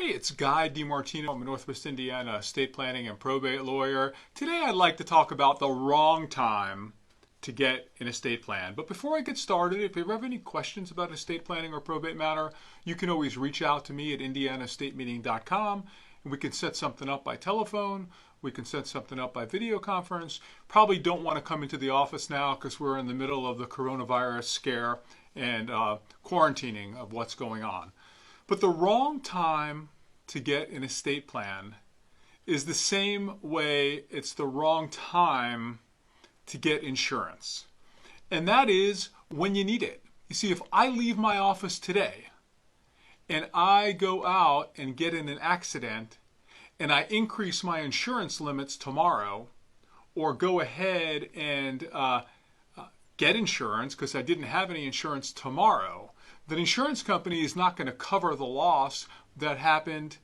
Hey, it's Guy DiMartino. I'm a Northwest Indiana estate planning and probate lawyer. Today I'd like to talk about the wrong time to get an estate plan. But before I get started, if you have any questions about estate planning or probate matter, you can always reach out to me at indianaestatemeeting.com and we can set something up by telephone. We can set something up by video conference. Probably don't want to come into the office now because we're in the middle of the coronavirus scare and quarantining of what's going on. But the wrong time to get an estate plan is the same way it's the wrong time to get insurance. And that is when you need it. You see, if I leave my office today and I go out and get in an accident and I increase my insurance limits tomorrow, or go ahead and get insurance because I didn't have any insurance tomorrow, the insurance company is not going to cover the loss that happened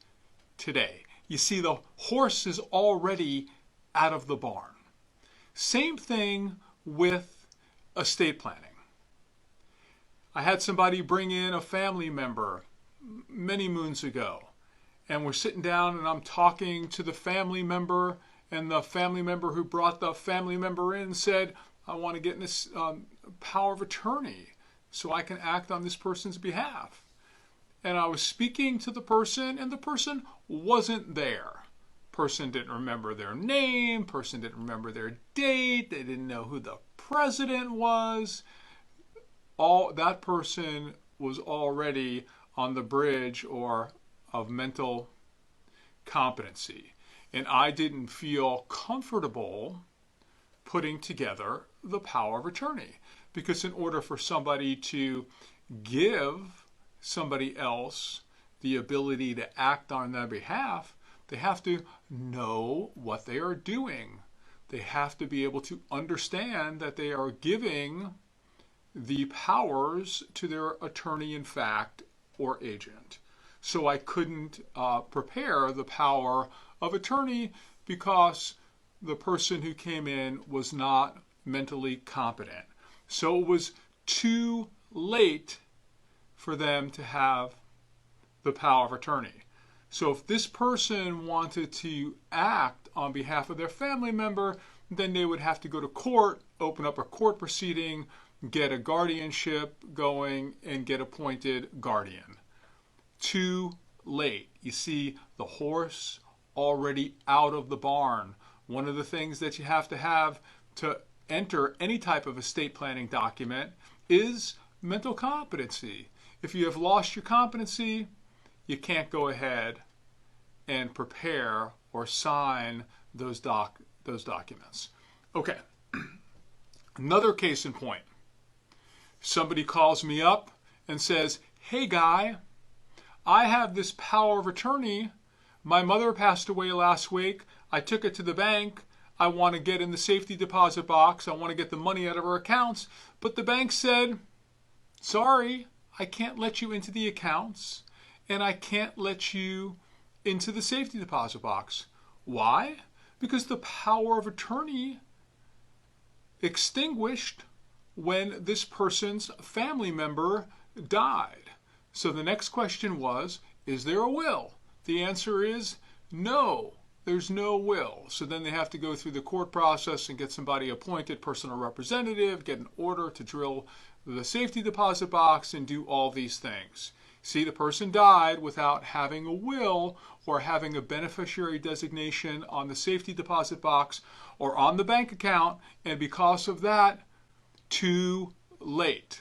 today. You see, the horse is already out of the barn. Same thing with estate planning. I had somebody bring in a family member many moons ago, and we're sitting down and I'm talking to the family member, and the family member who brought the family member in said, I want to get this power of attorney so I can act on this person's behalf. And I was speaking to the person, and the person wasn't there. Person didn't remember their name, person didn't remember their date, they didn't know who the president was. That person was already on the bridge of mental competency. And I didn't feel comfortable putting together the power of attorney. Because in order for somebody to give somebody else the ability to act on their behalf, they have to know what they are doing. They have to be able to understand that they are giving the powers to their attorney in fact or agent. So I couldn't prepare the power of attorney because the person who came in was not mentally competent. So it was too late for them to have the power of attorney. So if this person wanted to act on behalf of their family member, then they would have to go to court, open up a court proceeding, get a guardianship going, and get appointed guardian. Too late. You see, the horse already out of the barn. One of the things that you have to enter any type of estate planning document is mental competency. If you have lost your competency, you can't go ahead and prepare or sign those documents. Okay, another case in point. Somebody calls me up and says, hey Guy, I have this power of attorney. My mother passed away last week. I took it to the bank. I want to get in the safety deposit box. I want to get the money out of her accounts. But the bank said, sorry, I can't let you into the accounts and I can't let you into the safety deposit box. Why? Because the power of attorney extinguished when this person's family member died. So the next question was, is there a will? The answer is no. There's no will. So then they have to go through the court process and get somebody appointed personal representative, get an order to drill the safety deposit box and do all these things. See, the person died without having a will or having a beneficiary designation on the safety deposit box or on the bank account, and because of that, too late.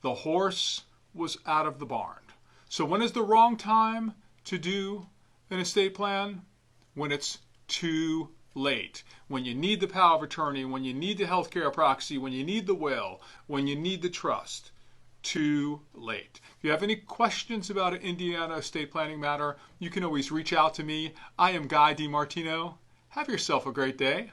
The horse was out of the barn. So when is the wrong time to do an estate plan? When it's too late. When you need the power of attorney, when you need the healthcare proxy, when you need the will, when you need the trust. Too late. If you have any questions about an Indiana estate planning matter, you can always reach out to me. I am Guy DiMartino. Have yourself a great day.